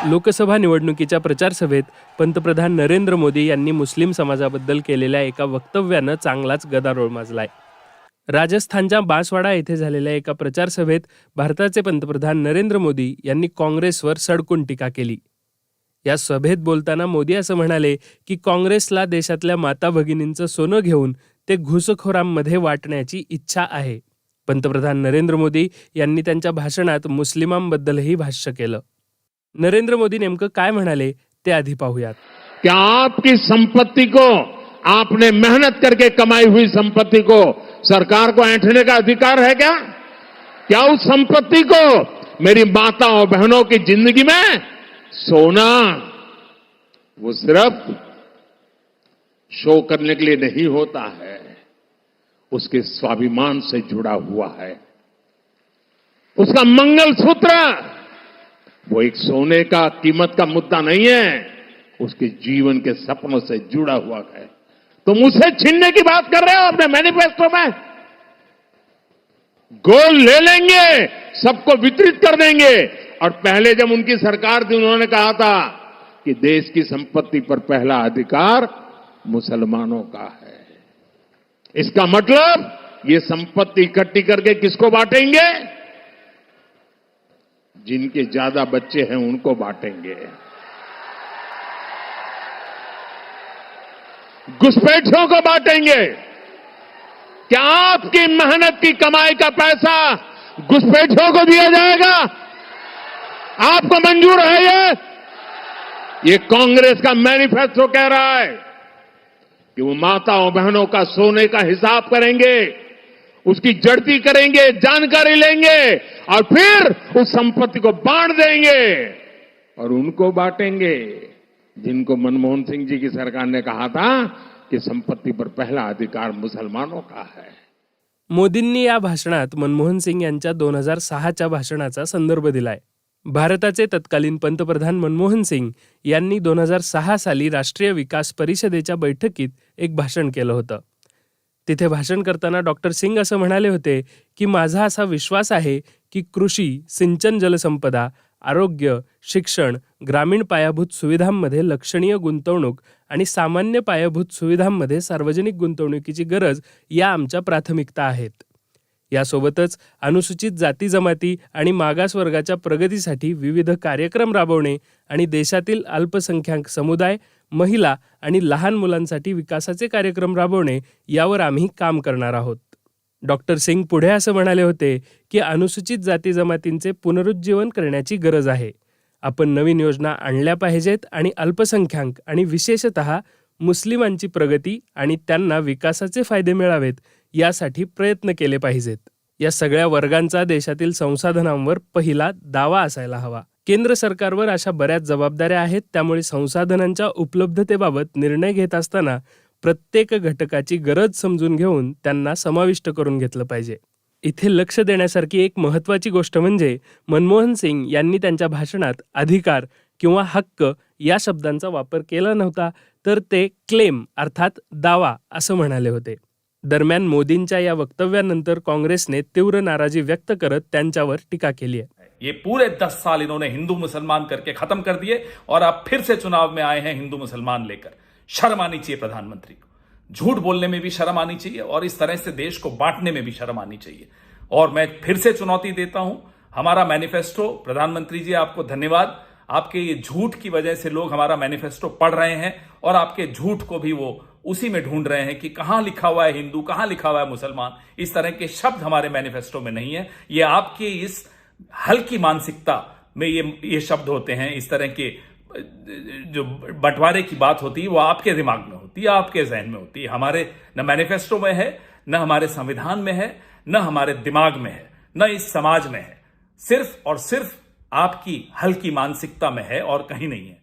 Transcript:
लोकसभा निवडणुकीच्या प्रचार सभेत पंतप्रधान नरेंद्र मोदी यांनी मुस्लिम समाजाबद्दल केलेल्या एका वक्तव्यानं चांगलाच गदारोळ माजलाय. राजस्थानच्या बांसवाडा येथे झालेल्या एका प्रचार सभेत भारताचे पंतप्रधान नरेंद्र मोदी यांनी काँग्रेसवर सडकून टीका केली. या सभेत बोलताना मोदी असं म्हणाले की काँग्रेसला देशातल्या माता भगिनींचं सोनं घेऊन ते घुसखोरांमध्ये वाटण्याची इच्छा आहे. पंतप्रधान नरेंद्र मोदी यांनी त्यांच्या भाषणात मुस्लिमांबद्दलही भाष्य केलं. नरेंद्र मोदी नेमकं काय म्हणाले ते आधी पाहूयात. क्या आपकी संपत्ति को, आपने मेहनत करके कमाई हुई संपत्ति को सरकार को ऐंठने का अधिकार है क्या? क्या उस संपत्ति को मेरी माता और बहनों की जिंदगी में सोना वो सिर्फ शो करने के लिए नहीं होता है, उसके स्वाभिमान से जुड़ा हुआ है. उसका मंगलसूत्र वो एक सोने का कीमत का मुद्दा नहीं है, उसके जीवन के सपनों से जुड़ा हुआ है. तुम उसे छीनने की बात कर रहे हो अपने मैनिफेस्टो में. गोल्ड ले लेंगे, सबको वितरित कर देंगे. और पहले जब उनकी सरकार थी उन्होंने कहा था कि देश की संपत्ति पर पहला अधिकार मुसलमानों का है. इसका मतलब ये संपत्ति इकट्ठी करके किसको बांटेंगे? जिनके ज्यादा बच्चे हैं उनको बांटेंगे. घुसपैठियों को बांटेंगे. क्या आपकी मेहनत की कमाई का पैसा घुसपैठियों को दिया जाएगा? आपको मंजूर है ये कांग्रेस का मैनिफेस्टो कह रहा है कि वो माताओं बहनों का सोने का हिसाब करेंगे, उसकी जड़ती करेंगे, जानकारी लेंगे और फिर उस संपत्ति को बांट देंगे. और उनको बांटेंगे जिनको मनमोहन सिंह जी की सरकार ने कहा था कि संपत्ति पर पहला अधिकार मुसलमानों का है. मोदींनी या भाषणात मनमोहन सिंग यांच्या 2006च्या भाषणाचा संदर्भ दिलाय. भारताचे तत्कालीन पंतप्रधान मनमोहन सिंग यांनी 2006 साली राष्ट्रीय विकास परिषदेच्या बैठकीत एक भाषण केलं होतं. तिथे भाषण करताना डॉक्टर सिंग असं म्हणाले होते की माझा असा विश्वास आहे की कृषी, सिंचन, जलसंपदा, आरोग्य, शिक्षण, ग्रामीण पायाभूत सुविधांमध्ये लक्षणीय गुंतवणूक आणि सामान्य पायाभूत सुविधांमध्ये सार्वजनिक गुंतवणुकीची गरज या आमच्या प्राथमिकता आहेत. यासोबतच अनुसूचित जाती जमाती आणि मागासवर्गाच्या प्रगतीसाठी विविध कार्यक्रम राबवणे आणि देशातील अल्पसंख्याक समुदाय, महिला आणि लहान मुलांसाठी विकासाचे कार्यक्रम राबवणे यावर आम्ही काम करणार आहोत. डॉक्टर सिंग पुढे असं म्हणाले होते की अनुसूचित जाती जमातींचे पुनरुज्जीवन करण्याची गरज आहे. आपण नवीन योजना आणल्या पाहिजेत आणि अल्पसंख्याक आणि विशेषतः मुस्लिमांची प्रगती आणि त्यांना विकासाचे फायदे मिळावेत यासाठी प्रयत्न केले पाहिजेत. या सगळ्या वर्गांचा देशातील संसाधनांवर पहिला दावा असायला हवा. केंद्र सरकारवर अशा बऱ्याच जबाबदाऱ्या आहेत, त्यामुळे संसाधनांच्या उपलब्धतेबाबत निर्णय घेत असताना प्रत्येक घटकाची गरज समजून घेऊन त्यांना समाविष्ट करून घेतलं पाहिजे. इथे लक्ष देण्यासारखी एक महत्त्वाची गोष्ट म्हणजे मनमोहन सिंग यांनी त्यांच्या भाषणात अधिकार किंवा हक्क या शब्दांचा वापर केला नव्हता, तर ते क्लेम अर्थात दावा असं म्हणाले होते. दरम्यान मोदींच्या या वक्तव्यानंतर काँग्रेसने तीव्र नाराजी व्यक्त करत त्यांच्यावर टीका केली आहे. ये पूरे 10 साल इन्होंने हिंदू मुसलमान करके खत्म कर दिए और अब फिर से चुनाव में आए हैं हिंदू मुसलमान लेकर. शर्म आनी चाहिए प्रधानमंत्री को. झूठ बोलने में भी शर्म आनी चाहिए और इस तरह से देश को बांटने में भी शर्म आनी चाहिए. और मैं फिर से चुनौती देता हूं, हमारा मैनिफेस्टो, प्रधानमंत्री जी आपको धन्यवाद. आपके ये झूठ की वजह से लोग हमारा मैनिफेस्टो पढ़ रहे हैं और आपके झूठ को भी वो उसी में ढूंढ रहे हैं कि कहां लिखा हुआ है हिंदू, कहां लिखा हुआ है मुसलमान. इस तरह के शब्द हमारे मैनिफेस्टो में नहीं है. ये आपके इस हल्की मानसिकता में ये शब्द होते हैं. इस तरह के जो बंटवारे की बात होती है वो आपके दिमाग में होती है, आपके जहन में होती है. हमारे न मैनिफेस्टो में है, न हमारे संविधान में है, न हमारे दिमाग में है, न इस समाज में है. सिर्फ और सिर्फ आपकी हल्की मानसिकता में है और कहीं नहीं है.